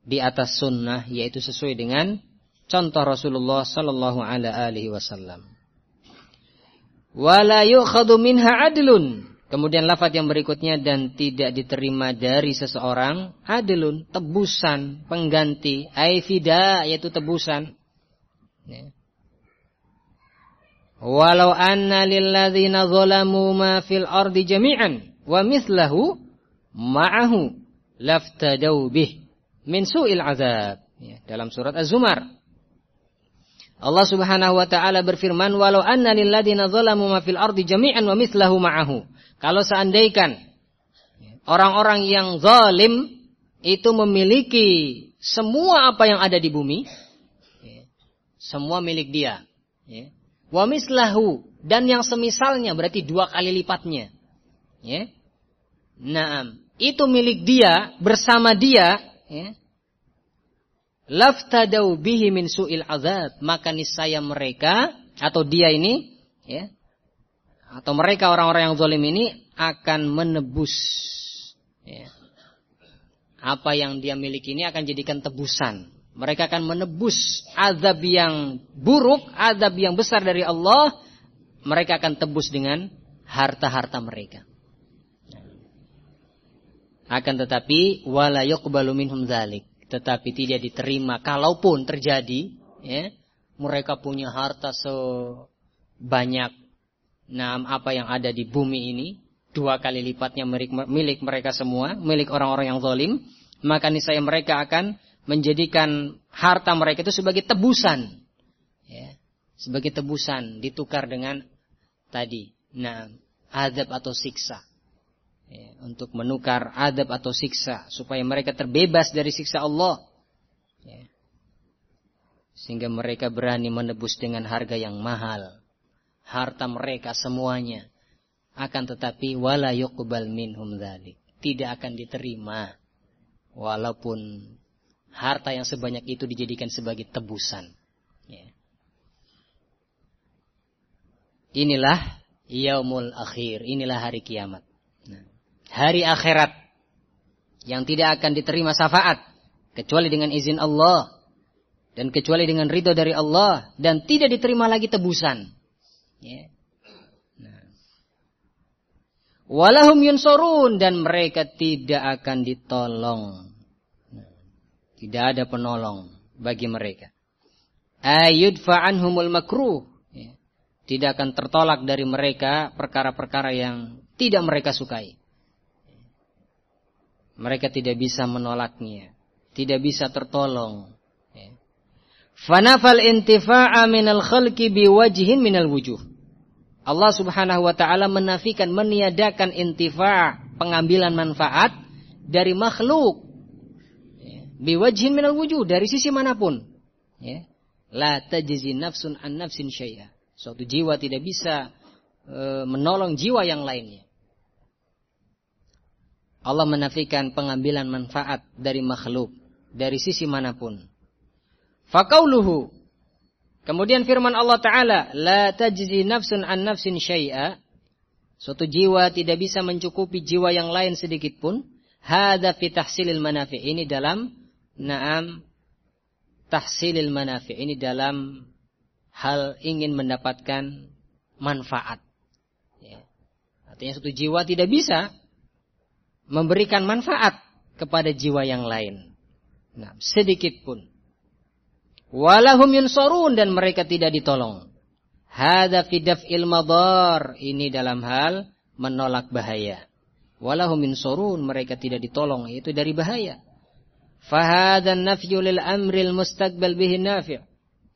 di atas sunnah, yaitu sesuai dengan contoh Rasulullah sallallahu alaihi wasallam. Wala yu'khadhu minha adlun. Kemudian lafaz yang berikutnya, dan tidak diterima dari seseorang adlun, tebusan, pengganti, ai fida, yaitu tebusan. Walau anna lilladzina zalamu ma fil ardi jami'an wa mithlahu ma'ahu laftadau bih min su'il azab. Dalam surat Az-Zumar, Allah Subhanahu wa ta'ala berfirman, walau anna lilladzina zalamu ma fil ardi jami'an wa mithlahu ma'ahu. Kalau seandainya orang-orang yang zalim itu memiliki semua apa yang ada di bumi, semua milik dia, wa mislahu, dan yang semisalnya, berarti 2 kali lipatnya, Naam, itu milik dia, bersama dia, laftadau bihi min su'il azab, maka niscaya mereka atau dia ini, atau mereka orang-orang yang zalim ini akan menebus, apa yang dia miliki ini akan jadikan tebusan. Mereka akan menebus azab yang buruk, azab yang besar dari Allah. Mereka akan tebus dengan harta-harta mereka. Akan tetapi wala yuqbalu minhum dzalik, tetapi tidak diterima kalaupun terjadi, mereka punya harta sebanyak apa yang ada di bumi ini, 2 kali lipatnya milik mereka semua, milik orang-orang yang zalim, maka niscaya mereka akan menjadikan harta mereka itu sebagai tebusan, sebagai tebusan, ditukar dengan tadi, azab atau siksa. Untuk menukar adab atau siksa, supaya mereka terbebas dari siksa Allah, sehingga mereka berani menebus dengan harga yang mahal harta mereka semuanya. Akan tetapi wala yuqbal minhum dzalik, tidak akan diterima walaupun harta yang sebanyak itu dijadikan sebagai tebusan. Inilah yaumul akhir, inilah hari kiamat, hari akhirat yang tidak akan diterima syafaat kecuali dengan izin Allah dan kecuali dengan ridho dari Allah, dan tidak diterima lagi tebusan. Walahum yunsurun, dan mereka tidak akan ditolong. Tidak ada penolong bagi mereka. Ayudfa anhumul makruh, tidak akan tertolak dari mereka perkara-perkara yang tidak mereka sukai. Mereka tidak bisa menolaknya, tidak bisa tertolong. Fanafal intifa'a minal khalqi biwajhin minal wujuh. Allah Subhanahu wa ta'ala menafikan, meniadakan intifa', pengambilan manfaat dari makhluk biwajhin minal wujuh, dari sisi manapun. Ya. La tajzi nafsun an nafsin syai'a. Suatu jiwa tidak bisa menolong jiwa yang lainnya. Allah menafikan pengambilan manfaat dari makhluk dari sisi manapun. Faqauluhu, kemudian firman Allah Ta'ala, la tajzi nafsun an nafsin syai'a. Suatu jiwa tidak bisa mencukupi jiwa yang lain sedikit pun. Hadza fi tahsilil manafi'. Ini dalam tahsilil manafi'. Ini dalam hal ingin mendapatkan manfaat. Ya. Artinya suatu jiwa tidak bisa memberikan manfaat kepada jiwa yang lain. Nah, sedikit pun. Walahum yunsarun, dan mereka tidak ditolong. Hadza fi daf'il madar, ini dalam hal menolak bahaya. Walahum yunsarun, mereka tidak ditolong, itu dari bahaya. Fa hadza nafyu lil amril mustaqbal bihi nafi'.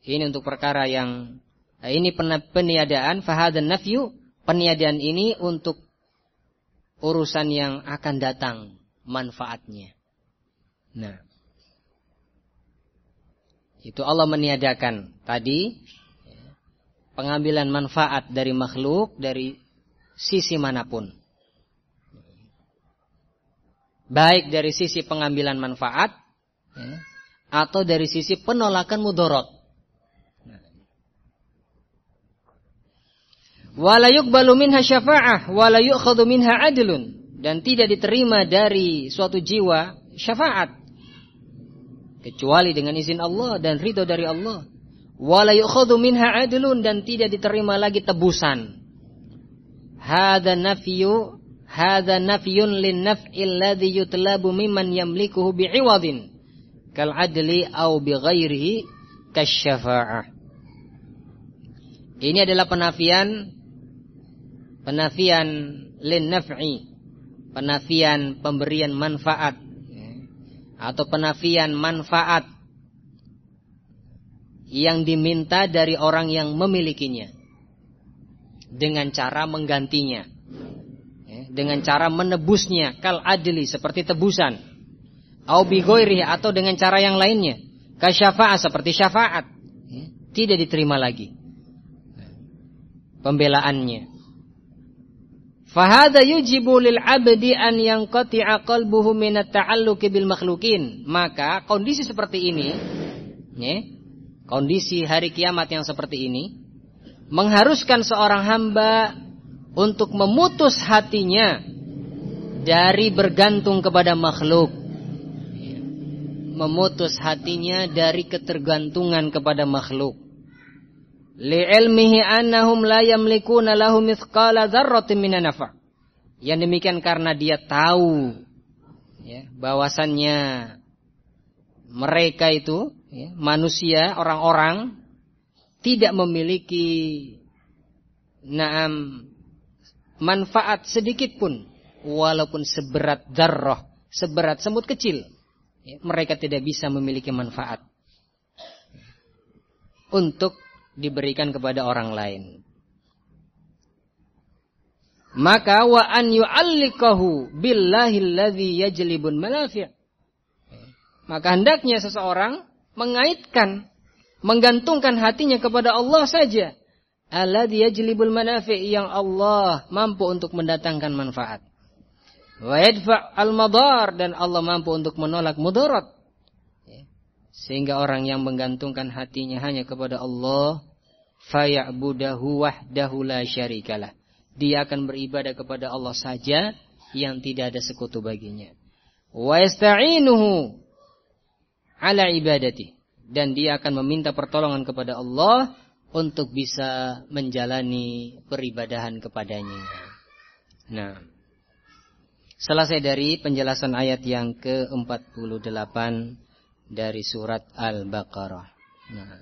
Ini untuk perkara yang ini peniadaan. Fa hadza nafyu, peniadaan ini untuk urusan yang akan datang manfaatnya. Nah, itu Allah meniadakan tadi pengambilan manfaat dari makhluk dari sisi manapun. Baik dari sisi pengambilan manfaat atau dari sisi penolakan mudarat. Wala yuqbalu minha syafa'ah wala yu'khadhu minha 'adlun, dan tidak diterima dari suatu jiwa syafaat kecuali dengan izin Allah dan ridho dari Allah. Wala yu'khadhu minha 'adlun, dan tidak diterima lagi tebusan. Hadza nafyun lin naf'il ladzi yutlabu mimman yamlikuhu bi'iwadin kal 'adli aw bighairihi kasyafa'ah. Ini adalah penafian lin naf'i, penafian pemberian manfaat atau penafian manfaat yang diminta dari orang yang memilikinya dengan cara menggantinya, dengan cara menebusnya, kal adli, seperti tebusan, au bi ghairihi, atau dengan cara yang lainnya, kasyafa'ah, seperti syafaat, tidak diterima lagi pembelaannya. Fahadha yujibu lil abdi an yanqati'a qalbuhu min at-ta'alluqi bil makhluqin. Maka kondisi seperti ini, kondisi hari kiamat yang seperti ini, mengharuskan seorang hamba untuk memutus hatinya dari bergantung kepada makhluk, memutus hatinya dari ketergantungan kepada makhluk. Li'ilmihi annahum la yamlikuna lahu mithqala dzarratin minan nafa'. Yang demikian karena dia tahu bahwasannya mereka itu manusia, orang-orang tidak memiliki manfaat sedikit pun, walaupun seberat dzarrah, seberat semut kecil. Mereka tidak bisa memiliki manfaat untuk diberikan kepada orang lain. Maka wa an yu'allikahu billahi alladhi yajlibun manafi'. Maka hendaknya seseorang mengaitkan, menggantungkan hatinya kepada Allah saja. Alladhi yajlibul manafi', yang Allah mampu untuk mendatangkan manfaat. Wa yadfa' al-madar, dan Allah mampu untuk menolak mudarat. Sehingga orang yang menggantungkan hatinya hanya kepada Allah, faya'budahu wahdahu la syarikalah. Dia akan beribadah kepada Allah saja yang tidak ada sekutu baginya. Wa yasta'inuhu ala ibadati, dan dia akan meminta pertolongan kepada Allah untuk bisa menjalani peribadahan kepadanya. Nah, selesai dari penjelasan ayat yang ke-48 dari surat Al-Baqarah. Nah,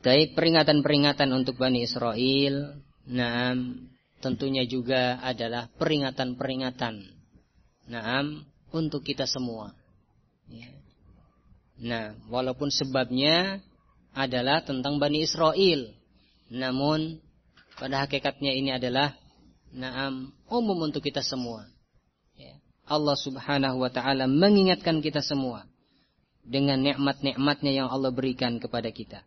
dari peringatan-peringatan untuk Bani Israel, tentunya juga adalah peringatan-peringatan, untuk kita semua. Nah, walaupun sebabnya adalah tentang Bani Israel, Namun pada hakikatnya ini adalah umum untuk kita semua. Ya. Allah Subhanahu wa ta'ala mengingatkan kita semua dengan nikmat-nikmatnya yang Allah berikan kepada kita.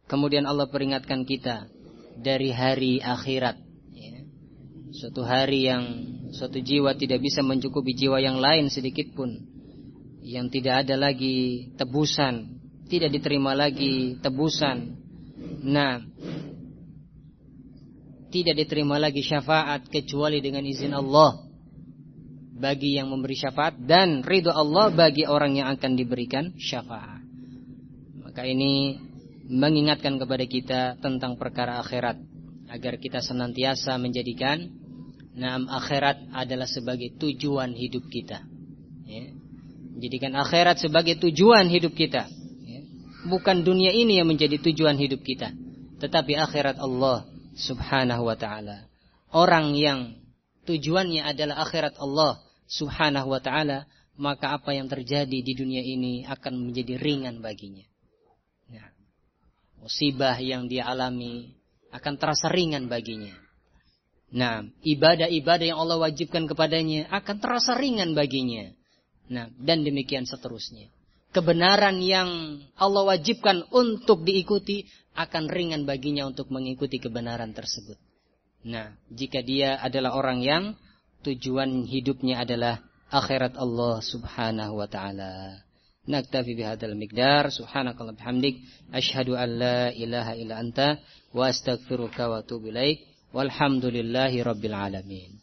Kemudian Allah peringatkan kita dari hari akhirat. Ya. Suatu hari yang suatu jiwa tidak bisa mencukupi jiwa yang lain sedikit pun. Yang tidak ada lagi tebusan, tidak diterima lagi tebusan. Tidak diterima lagi syafaat kecuali dengan izin Allah bagi yang memberi syafaat, dan ridho Allah bagi orang yang akan diberikan syafaat. Maka ini mengingatkan kepada kita tentang perkara akhirat, agar kita senantiasa menjadikan akhirat adalah sebagai tujuan hidup kita. Ya. Jadikan akhirat sebagai tujuan hidup kita. Ya. Bukan dunia ini yang menjadi tujuan hidup kita, tetapi akhirat Allah Subhanahu wa ta'ala. Orang yang tujuannya adalah akhirat Allah Subhanahu wa ta'ala, maka apa yang terjadi di dunia ini akan menjadi ringan baginya. Nah, musibah yang dia alami akan terasa ringan baginya. Nah, ibadah-ibadah yang Allah wajibkan kepadanya akan terasa ringan baginya. Nah, dan demikian seterusnya. Kebenaran yang Allah wajibkan untuk diikuti akan ringan baginya untuk mengikuti kebenaran tersebut. Nah, jika dia adalah orang yang tujuan hidupnya adalah akhirat Allah Subhanahu wa ta'ala. Naktafi bihadzal miqdar. Subhanakallah bihamdik, asyhadu an la ilaha illa anta wa astaghfiruka wa atubu ilaik. Walhamdulillahi rabbil alamin.